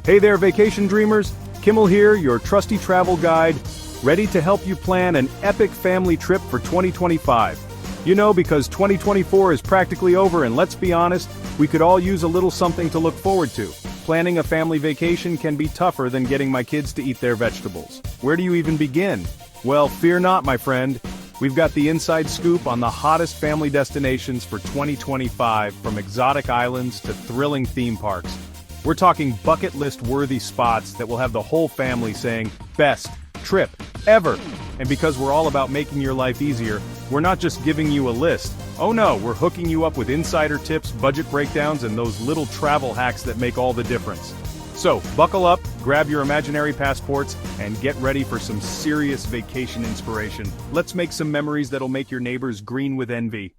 Hey there, vacation dreamers! Kimmel here, your trusty travel guide, ready to help you plan an epic family trip for 2025. You know, because 2024 is practically over and let's be honest, we could all use a little something to look forward to. Planning a family vacation can be tougher than getting my kids to eat their vegetables. Where do you even begin? Well, fear not, my friend. We've got the inside scoop on the hottest family destinations for 2025, from exotic islands to thrilling theme parks. We're talking bucket list worthy spots that will have the whole family saying, best trip ever. And because we're all about making your life easier, we're not just giving you a list. Oh no, we're hooking you up with insider tips, budget breakdowns, and those little travel hacks that make all the difference. So, buckle up, grab your imaginary passports, and get ready for some serious vacation inspiration. Let's make some memories that'll make your neighbors green with envy.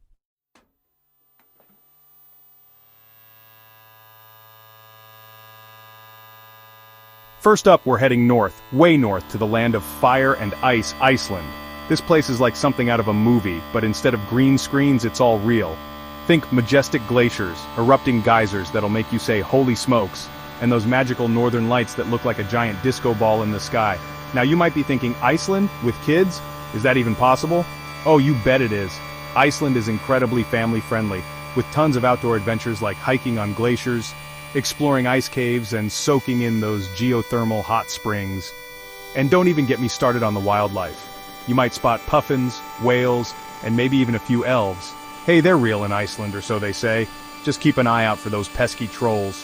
First up, we're heading north, way north, to the land of fire and ice, Iceland. This place is like something out of a movie, but instead of green screens, it's all real. Think majestic glaciers, erupting geysers that'll make you say, holy smokes, and those magical northern lights that look like a giant disco ball in the sky. Now you might be thinking, Iceland? With kids? Is that even possible? Oh, you bet it is. Iceland is incredibly family-friendly, with tons of outdoor adventures like hiking on glaciers, exploring ice caves, and soaking in those geothermal hot springs. And don't even get me started on the wildlife. You might spot puffins, whales, and maybe even a few elves. Hey, they're real in Iceland, or so they say. Just keep an eye out for those pesky trolls.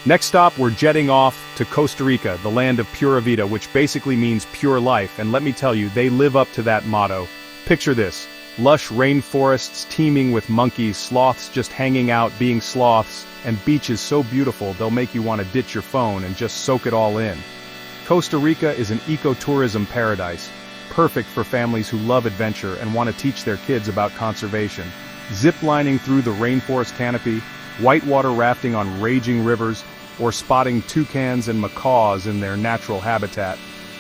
Next stop, we're jetting off to Costa Rica, the land of Pura Vida, which basically means pure life, and let me tell you, they live up to that motto. Picture this, lush rainforests teeming with monkeys, sloths just hanging out being sloths, and beaches so beautiful they'll make you want to ditch your phone and just soak it all in. Costa Rica is an ecotourism paradise, perfect for families who love adventure and want to teach their kids about conservation. Zip-lining through the rainforest canopy, whitewater rafting on raging rivers, or spotting toucans and macaws in their natural habitat.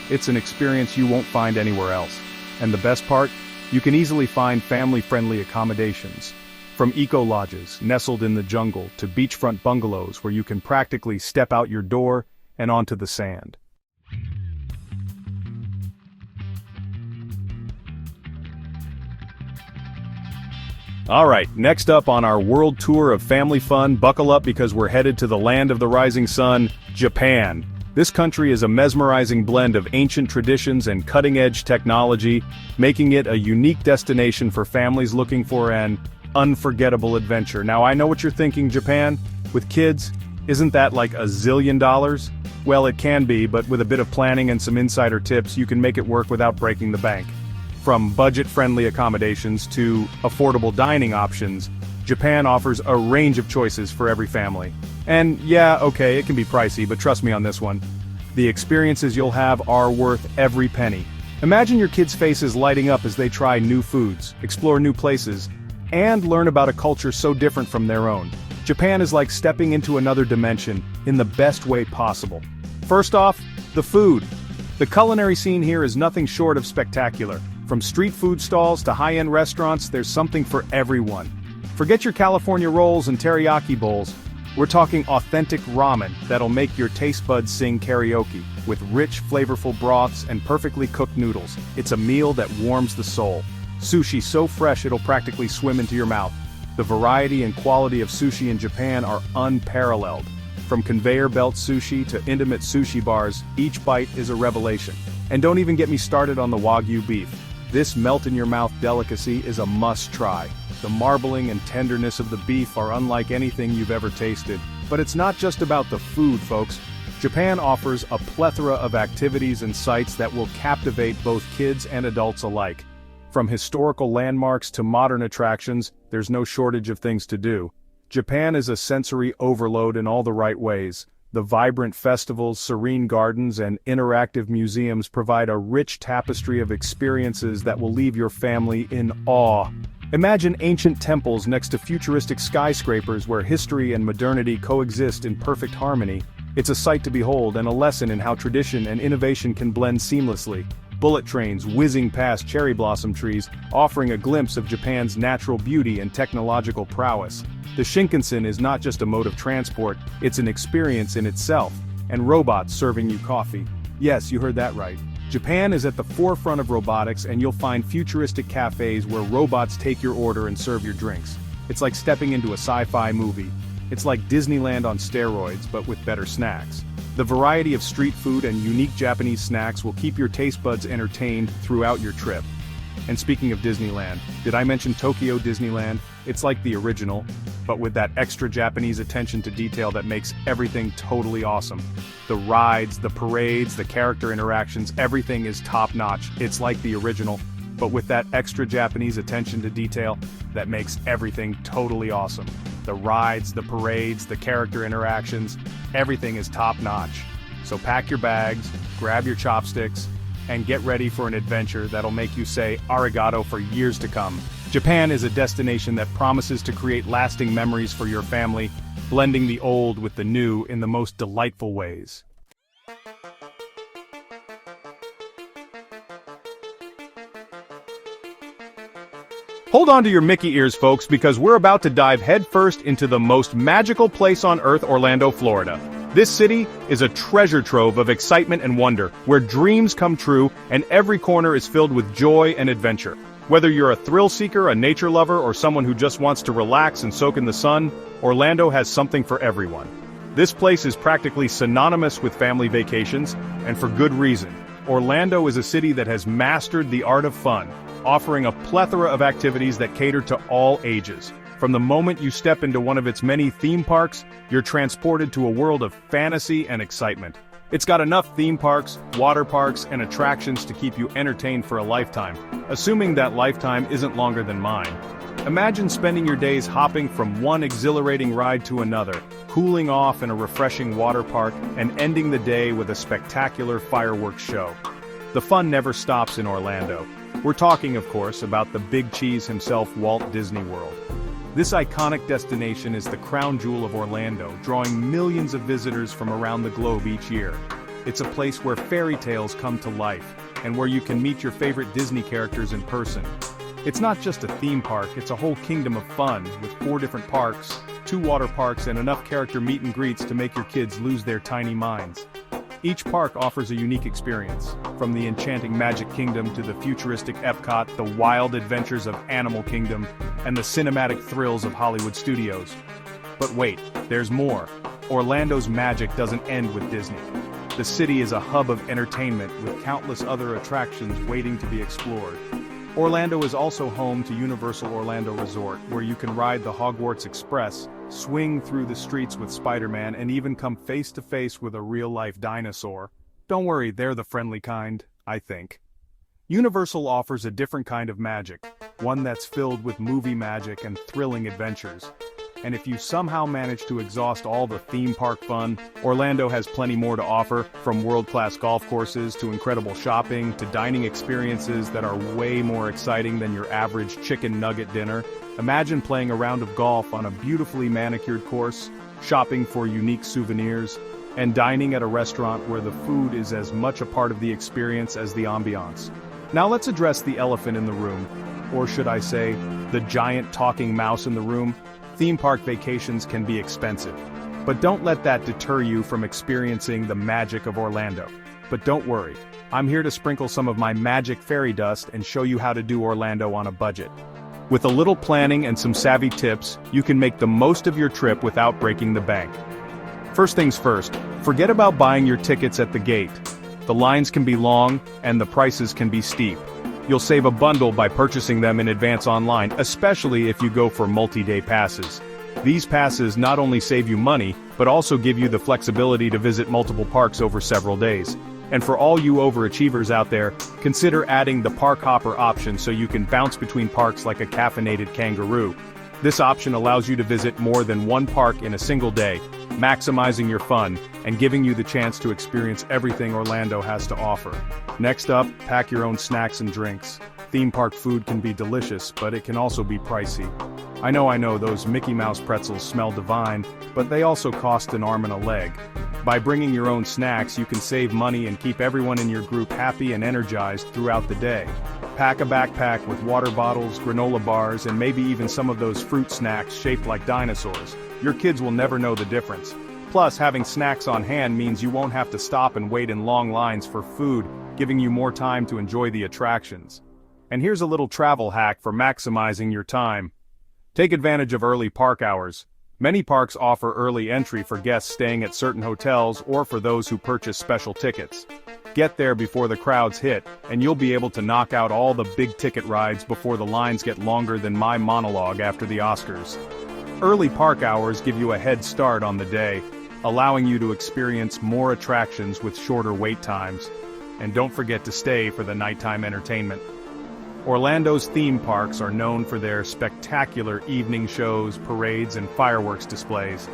It's an experience you won't find anywhere else. And the best part? You can easily find family-friendly accommodations. From eco-lodges nestled in the jungle to beachfront bungalows where you can practically step out your door and onto the sand. Alright, next up on our world tour of family fun, buckle up because we're headed to the land of the rising sun, Japan. This country is a mesmerizing blend of ancient traditions and cutting-edge technology, making it a unique destination for families looking for an unforgettable adventure. Now I know what you're thinking, Japan? With kids, isn't that like $1 zillion? Well, it can be, but with a bit of planning and some insider tips, you can make it work without breaking the bank. From budget-friendly accommodations to affordable dining options, Japan offers a range of choices for every family. And yeah, okay, it can be pricey, but trust me on this one. The experiences you'll have are worth every penny. Imagine your kids' faces lighting up as they try new foods, explore new places, and learn about a culture so different from their own. Japan is like stepping into another dimension in the best way possible. First off, the food. The culinary scene here is nothing short of spectacular. From street food stalls to high-end restaurants, there's something for everyone. Forget your California rolls and teriyaki bowls. We're talking authentic ramen that'll make your taste buds sing karaoke, with rich, flavorful broths and perfectly cooked noodles. It's a meal that warms the soul. Sushi so fresh it'll practically swim into your mouth. The variety and quality of sushi in Japan are unparalleled. From conveyor belt sushi to intimate sushi bars, each bite is a revelation. And don't even get me started on the Wagyu beef. This melt-in-your-mouth delicacy is a must-try. The marbling and tenderness of the beef are unlike anything you've ever tasted. But it's not just about the food, folks. Japan offers a plethora of activities and sites that will captivate both kids and adults alike. From historical landmarks to modern attractions, there's no shortage of things to do. Japan is a sensory overload in all the right ways. The vibrant festivals, serene gardens, and interactive museums provide a rich tapestry of experiences that will leave your family in awe. Imagine ancient temples next to futuristic skyscrapers where history and modernity coexist in perfect harmony. It's a sight to behold and a lesson in how tradition and innovation can blend seamlessly. bullet trains whizzing past cherry blossom trees, offering a glimpse of Japan's natural beauty and technological prowess. The Shinkansen is not just a mode of transport, it's an experience in itself, and robots serving you coffee. Yes, you heard that right. Japan is at the forefront of robotics, and you'll find futuristic cafes where robots take your order and serve your drinks. It's like stepping into a sci-fi movie. It's like Disneyland on steroids, but with better snacks. The variety of street food and unique Japanese snacks will keep your taste buds entertained throughout your trip. And speaking of Disneyland, did I mention Tokyo Disneyland? It's like the original, but with that extra Japanese attention to detail that makes everything totally awesome. The rides, the parades, the character interactions, everything is top-notch. It's like the original, but with that extra Japanese attention to detail that makes everything totally awesome. The rides, the parades, the character interactions, everything is top-notch. So pack your bags, grab your chopsticks, and get ready for an adventure that'll make you say arigato for years to come. Japan is a destination that promises to create lasting memories for your family, blending the old with the new in the most delightful ways. Hold on to your Mickey ears, folks, because we're about to dive headfirst into the most magical place on Earth, Orlando, Florida. This city is a treasure trove of excitement and wonder, where dreams come true and every corner is filled with joy and adventure. Whether you're a thrill seeker, a nature lover, or someone who just wants to relax and soak in the sun, Orlando has something for everyone. This place is practically synonymous with family vacations, and for good reason. Orlando is a city that has mastered the art of fun, offering a plethora of activities that cater to all ages. From the moment you step into one of its many theme parks, you're transported to a world of fantasy and excitement. It's got enough theme parks, water parks, and attractions to keep you entertained for a lifetime, assuming that lifetime isn't longer than mine. Imagine spending your days hopping from one exhilarating ride to another, cooling off in a refreshing water park, and ending the day with a spectacular fireworks show. The fun never stops in Orlando. We're talking, of course, about the big cheese himself, Walt Disney World. This iconic destination is the crown jewel of Orlando, drawing millions of visitors from around the globe each year. It's a place where fairy tales come to life, and where you can meet your favorite Disney characters in person. It's not just a theme park, it's a whole kingdom of fun, with 4 different parks, 2 water parks, and enough character meet and greets to make your kids lose their tiny minds. Each park offers a unique experience, from the enchanting Magic Kingdom to the futuristic Epcot, the wild adventures of Animal Kingdom, and the cinematic thrills of Hollywood studios. But wait, there's more. Orlando's magic doesn't end with Disney. The city is a hub of entertainment with countless other attractions waiting to be explored. Orlando is also home to Universal Orlando Resort, where you can ride the Hogwarts Express, swing through the streets with Spider-Man, and even come face-to-face with a real-life dinosaur. Don't worry, they're the friendly kind, I think. Universal offers a different kind of magic, one that's filled with movie magic and thrilling adventures. And if you somehow manage to exhaust all the theme park fun, Orlando has plenty more to offer, from world-class golf courses to incredible shopping to dining experiences that are way more exciting than your average chicken nugget dinner. Imagine playing a round of golf on a beautifully manicured course, shopping for unique souvenirs, and dining at a restaurant where the food is as much a part of the experience as the ambiance. Now let's address the elephant in the room, or should I say, the giant talking mouse in the room. Theme park vacations can be expensive, but don't let that deter you from experiencing the magic of Orlando. But don't worry, I'm here to sprinkle some of my magic fairy dust and show you how to do Orlando on a budget. With a little planning and some savvy tips, you can make the most of your trip without breaking the bank. First things first, forget about buying your tickets at the gate. The lines can be long, and the prices can be steep. You'll save a bundle by purchasing them in advance online, especially if you go for multi-day passes. These passes not only save you money, but also give you the flexibility to visit multiple parks over several days. And for all you overachievers out there, consider adding the park hopper option so you can bounce between parks like a caffeinated kangaroo. This option allows you to visit more than one park in a single day, maximizing your fun and giving you the chance to experience everything Orlando has to offer. Next up, pack your own snacks and drinks. Theme park food can be delicious, but it can also be pricey. I know, those Mickey Mouse pretzels smell divine, but they also cost an arm and a leg. By bringing your own snacks, you can save money and keep everyone in your group happy and energized throughout the day. Pack a backpack with water bottles, granola bars, and maybe even some of those fruit snacks shaped like dinosaurs. Your kids will never know the difference. Plus, having snacks on hand means you won't have to stop and wait in long lines for food, giving you more time to enjoy the attractions. And here's a little travel hack for maximizing your time. Take advantage of early park hours. Many parks offer early entry for guests staying at certain hotels or for those who purchase special tickets. Get there before the crowds hit, and you'll be able to knock out all the big-ticket rides before the lines get longer than my monologue after the Oscars. Early park hours give you a head start on the day, allowing you to experience more attractions with shorter wait times. And don't forget to stay for the nighttime entertainment. Orlando's theme parks are known for their spectacular evening shows, parades, and fireworks displays.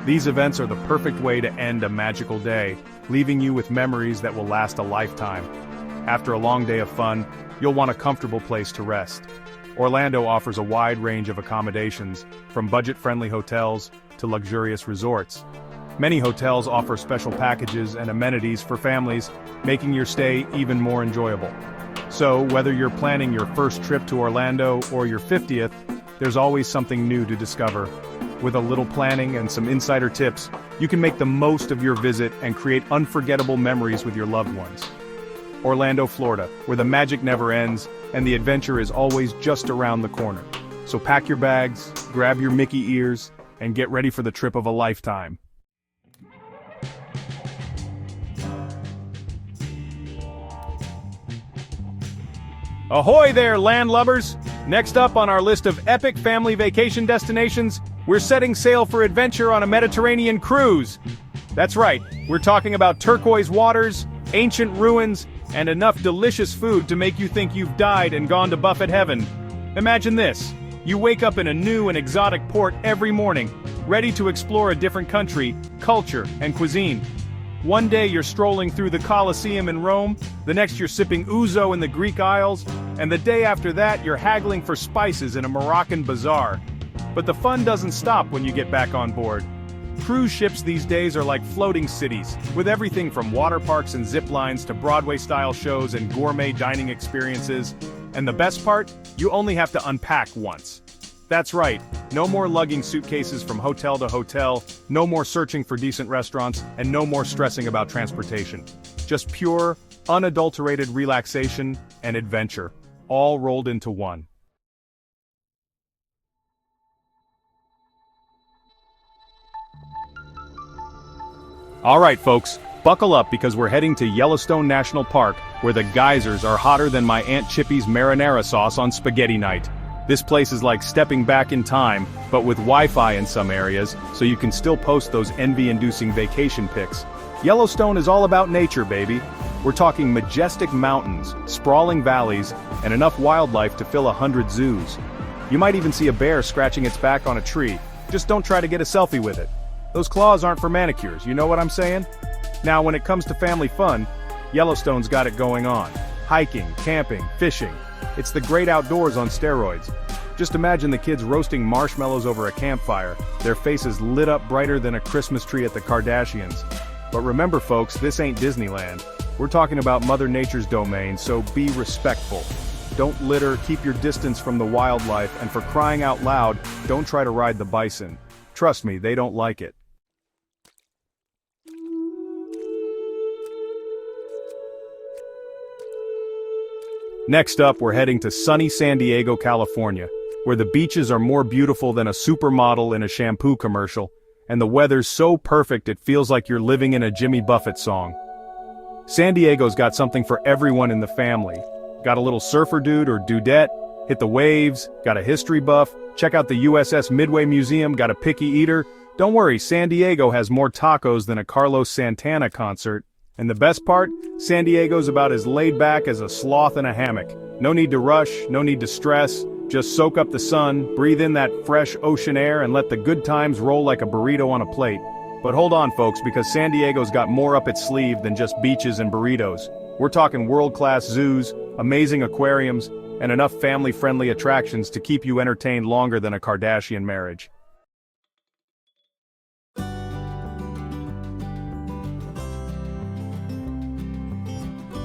These events are the perfect way to end a magical day, leaving you with memories that will last a lifetime. After a long day of fun, you'll want a comfortable place to rest. Orlando offers a wide range of accommodations, from budget-friendly hotels to luxurious resorts. Many hotels offer special packages and amenities for families, making your stay even more enjoyable. So, whether you're planning your first trip to Orlando or your 50th, there's always something new to discover. With a little planning and some insider tips, you can make the most of your visit and create unforgettable memories with your loved ones. Orlando, Florida, where the magic never ends and the adventure is always just around the corner. So pack your bags, grab your Mickey ears, and get ready for the trip of a lifetime. Ahoy there, landlubbers! Next up on our list of epic family vacation destinations, we're setting sail for adventure on a Mediterranean cruise. That's right, we're talking about turquoise waters, ancient ruins, and enough delicious food to make you think you've died and gone to buffet heaven. Imagine this. You wake up in a new and exotic port every morning, ready to explore a different country, culture, and cuisine. One day you're strolling through the Colosseum in Rome, the next you're sipping ouzo in the Greek Isles, and the day after that you're haggling for spices in a Moroccan bazaar. But the fun doesn't stop when you get back on board. Cruise ships these days are like floating cities, with everything from water parks and zip lines to Broadway-style shows and gourmet dining experiences. And the best part? You only have to unpack once. That's right, no more lugging suitcases from hotel to hotel, no more searching for decent restaurants, and no more stressing about transportation. Just pure, unadulterated relaxation and adventure, all rolled into one. Alright folks, buckle up because we're heading to Yellowstone National Park, where the geysers are hotter than my Aunt Chippy's marinara sauce on spaghetti night. This place is like stepping back in time, but with Wi-Fi in some areas, so you can still post those envy-inducing vacation pics. Yellowstone is all about nature, baby. We're talking majestic mountains, sprawling valleys, and enough wildlife to fill 100 zoos. You might even see a bear scratching its back on a tree. Just don't try to get a selfie with it. Those claws aren't for manicures, you know what I'm saying? Now, when it comes to family fun, Yellowstone's got it going on. Hiking, camping, fishing. It's the great outdoors on steroids. Just imagine the kids roasting marshmallows over a campfire, their faces lit up brighter than a Christmas tree at the Kardashians. But remember folks, this ain't Disneyland. We're talking about Mother Nature's domain, so be respectful. Don't litter, keep your distance from the wildlife, and for crying out loud, don't try to ride the bison. Trust me, they don't like it. Next up, we're heading to sunny San Diego, California, where the beaches are more beautiful than a supermodel in a shampoo commercial, and the weather's so perfect it feels like you're living in a Jimmy Buffett song. San Diego's got something for everyone in the family. Got a little surfer dude or dudette, hit the waves, got a history buff, check out the USS Midway Museum, got a picky eater. Don't worry, San Diego has more tacos than a Carlos Santana concert. And the best part? San Diego's about as laid back as a sloth in a hammock. No need to rush, no need to stress, just soak up the sun, breathe in that fresh ocean air, and let the good times roll like a burrito on a plate. But hold on folks, because San Diego's got more up its sleeve than just beaches and burritos. We're talking world-class zoos, amazing aquariums, and enough family-friendly attractions to keep you entertained longer than a Kardashian marriage.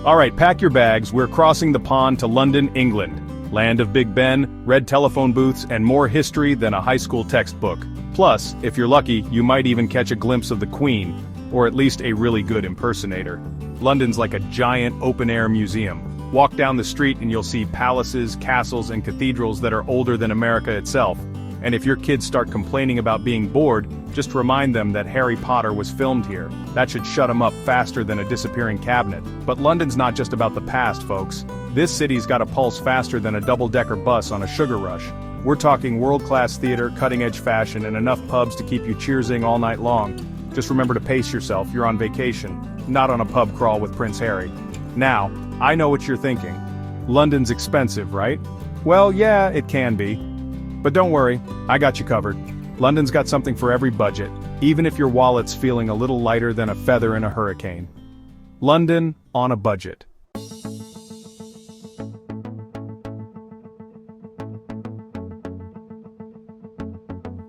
Alright, pack your bags, we're crossing the pond to London, England. Land of Big Ben, red telephone booths, and more history than a high school textbook. Plus, if you're lucky, you might even catch a glimpse of the Queen, or at least a really good impersonator. London's like a giant open-air museum. Walk down the street and you'll see palaces, castles, and cathedrals that are older than America itself. And if your kids start complaining about being bored, just remind them that Harry Potter was filmed here. That should shut them up faster than a disappearing cabinet. But London's not just about the past, folks. This city's got a pulse faster than a double-decker bus on a sugar rush. We're talking world-class theater, cutting-edge fashion, and enough pubs to keep you cheersing all night long. Just remember to pace yourself, you're on vacation, not on a pub crawl with Prince Harry. Now, I know what you're thinking. London's expensive, right? Well, yeah, it can be. But don't worry, I got you covered. London's got something for every budget, even if your wallet's feeling a little lighter than a feather in a hurricane. London on a budget.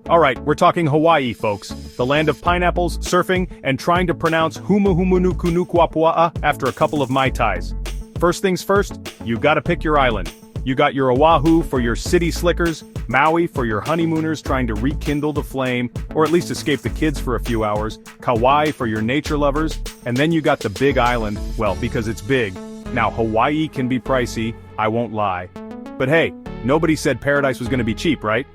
Alright, we're talking Hawaii, folks. The land of pineapples, surfing, and trying to pronounce Humuhumunukunukuapua'a after a couple of Mai Tais. First things first, you gotta pick your island. You got your Oahu for your city slickers, Maui for your honeymooners trying to rekindle the flame, or at least escape the kids for a few hours, Kauai for your nature lovers, and then you got the Big Island, well, because it's big. Now, Hawaii can be pricey, I won't lie. But hey, nobody said paradise was gonna be cheap, right?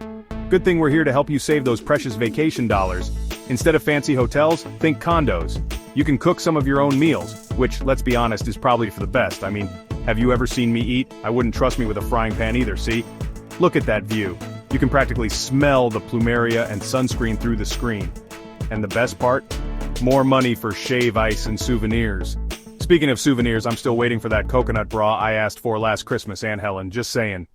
Good thing we're here to help you save those precious vacation dollars. Instead of fancy hotels, think condos. You can cook some of your own meals, which, let's be honest, is probably for the best. I mean, have you ever seen me eat? I wouldn't trust me with a frying pan either, see? Look at that view. You can practically smell the plumeria and sunscreen through the screen. And the best part? More money for shave ice and souvenirs. Speaking of souvenirs, I'm still waiting for that coconut bra I asked for last Christmas, Aunt Helen, just saying.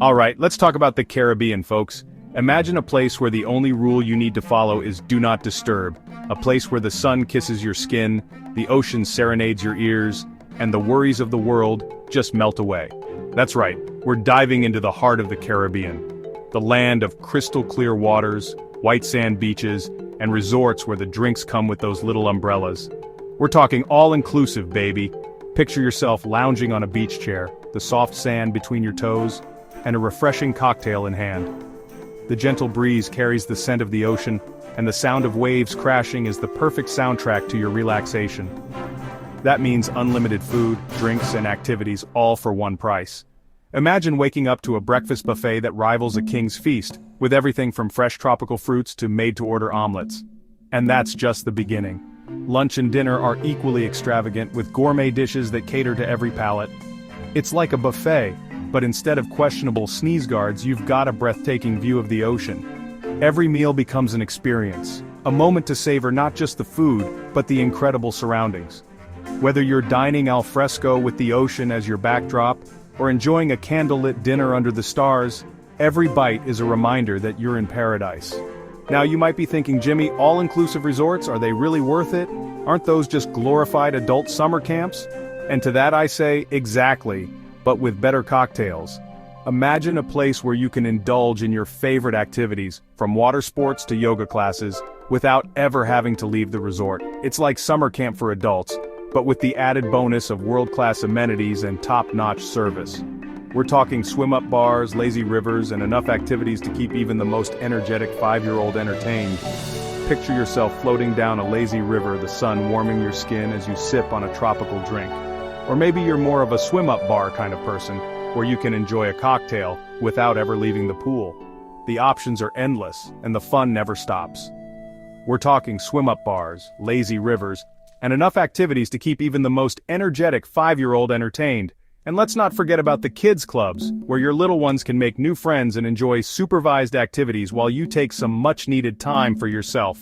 Alright, let's talk about the Caribbean, folks. Imagine a place where the only rule you need to follow is do not disturb. A place where the sun kisses your skin, the ocean serenades your ears, and the worries of the world just melt away. That's right, we're diving into the heart of the Caribbean. The land of crystal clear waters, white sand beaches, and resorts where the drinks come with those little umbrellas. We're talking all-inclusive, baby. Picture yourself lounging on a beach chair, the soft sand between your toes, and a refreshing cocktail in hand. The gentle breeze carries the scent of the ocean, and the sound of waves crashing is the perfect soundtrack to your relaxation. That means unlimited food, drinks, and activities all for one price. Imagine waking up to a breakfast buffet that rivals a king's feast, with everything from fresh tropical fruits to made-to-order omelets. And that's just the beginning. Lunch and dinner are equally extravagant, with gourmet dishes that cater to every palate. It's like a buffet, but instead of questionable sneeze guards, you've got a breathtaking view of the ocean. Every meal becomes an experience, a moment to savor not just the food, but the incredible surroundings. Whether you're dining al fresco with the ocean as your backdrop, or enjoying a candlelit dinner under the stars, every bite is a reminder that you're in paradise. Now you might be thinking, Jimmy, all-inclusive resorts, are they really worth it? Aren't those just glorified adult summer camps? And to that I say, exactly. But with better cocktails. Imagine a place where you can indulge in your favorite activities, from water sports to yoga classes, without ever having to leave the resort. It's like summer camp for adults, but with the added bonus of world-class amenities and top-notch service. We're talking swim-up bars, lazy rivers, and enough activities to keep even the most energetic 5-year-old entertained. Picture yourself floating down a lazy river, the sun warming your skin as you sip on a tropical drink. Or maybe you're more of a swim-up bar kind of person, where you can enjoy a cocktail without ever leaving the pool. The options are endless, and the fun never stops. We're talking swim-up bars, lazy rivers, and enough activities to keep even the most energetic 5-year-old entertained. And let's not forget about the kids' clubs, where your little ones can make new friends and enjoy supervised activities while you take some much-needed time for yourself.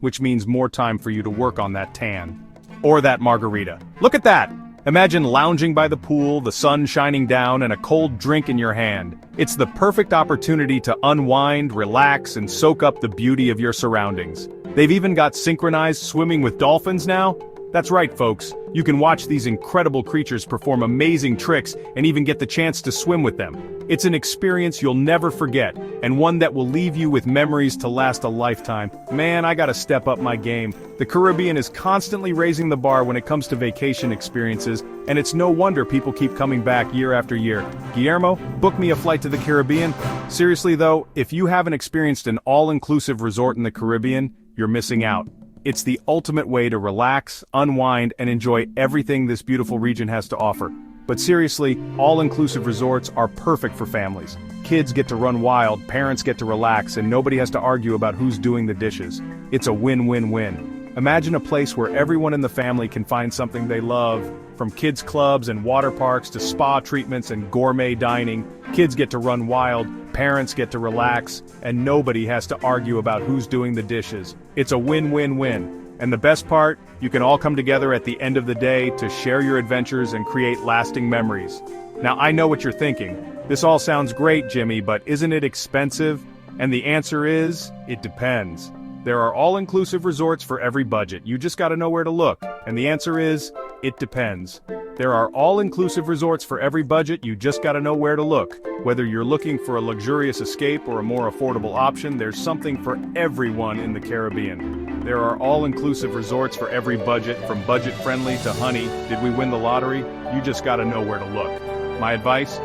Which means more time for you to work on that tan. Or that margarita. Look at that! Imagine lounging by the pool, the sun shining down, and a cold drink in your hand. It's the perfect opportunity to unwind, relax, and soak up the beauty of your surroundings. They've even got synchronized swimming with dolphins now. That's right, folks. You can watch these incredible creatures perform amazing tricks and even get the chance to swim with them. It's an experience you'll never forget, and one that will leave you with memories to last a lifetime. Man, I gotta step up my game. The Caribbean is constantly raising the bar when it comes to vacation experiences, and it's no wonder people keep coming back year after year. Guillermo, book me a flight to the Caribbean. Seriously though, if you haven't experienced an all-inclusive resort in the Caribbean, you're missing out. It's the ultimate way to relax, unwind, and enjoy everything this beautiful region has to offer. But seriously, all-inclusive resorts are perfect for families. Kids get to run wild, parents get to relax, and nobody has to argue about who's doing the dishes. It's a win-win-win. Imagine a place where everyone in the family can find something they love, from kids' clubs and water parks to spa treatments and gourmet dining. Kids get to run wild, parents get to relax, and nobody has to argue about who's doing the dishes. It's a win-win-win. And the best part, you can all come together at the end of the day to share your adventures and create lasting memories. Now I know what you're thinking. This all sounds great, Jimmy, but isn't it expensive? And the answer is, it depends. There are all-inclusive resorts for every budget. You just gotta know where to look. And the answer is, it depends. There are all-inclusive resorts for every budget. You just gotta know where to look. Whether you're looking for a luxurious escape or a more affordable option, there's something for everyone in the Caribbean. There are all-inclusive resorts for every budget, from budget-friendly to honey, did we win the lottery? You just gotta know where to look. My advice?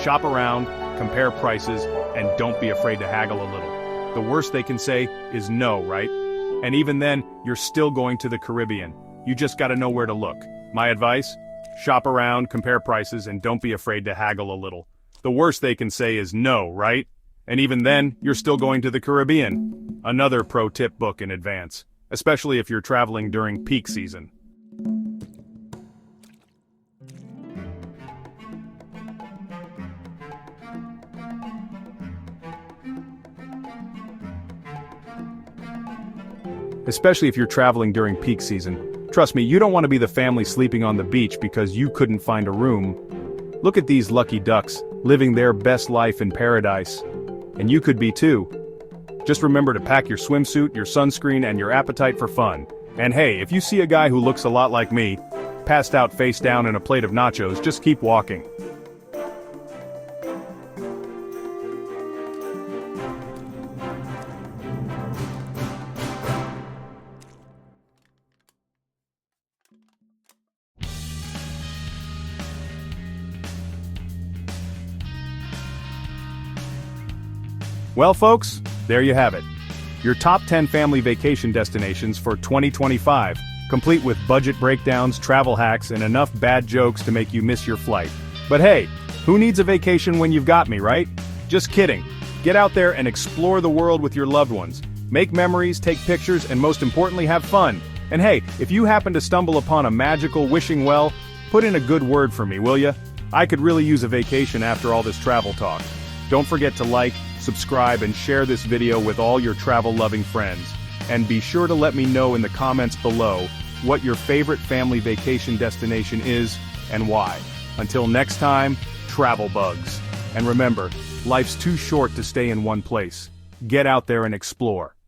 Shop around, compare prices, and don't be afraid to haggle a little. The worst they can say is no, right? And even then, you're still going to the Caribbean. You just gotta know where to look. My advice? Shop around, compare prices, and don't be afraid to haggle a little. The worst they can say is no, right? And even then, you're still going to the Caribbean. Another pro tip: book in advance, especially if you're traveling during peak season. Especially if you're traveling during peak season. Trust me, you don't want to be the family sleeping on the beach because you couldn't find a room. Look at these lucky ducks, living their best life in paradise. And you could be too. Just remember to pack your swimsuit, your sunscreen, and your appetite for fun. And hey, if you see a guy who looks a lot like me, passed out face down in a plate of nachos, just keep walking. Well folks, there you have it. Your top 10 family vacation destinations for 2025, complete with budget breakdowns, travel hacks, and enough bad jokes to make you miss your flight. But hey, who needs a vacation when you've got me, right? Just kidding. Get out there and explore the world with your loved ones. Make memories, take pictures, and most importantly, have fun. And hey, if you happen to stumble upon a magical wishing well, put in a good word for me, will ya? I could really use a vacation after all this travel talk. Don't forget to like, subscribe, and share this video with all your travel-loving friends. And be sure to let me know in the comments below what your favorite family vacation destination is and why. Until next time, travel bugs. And remember, life's too short to stay in one place. Get out there and explore.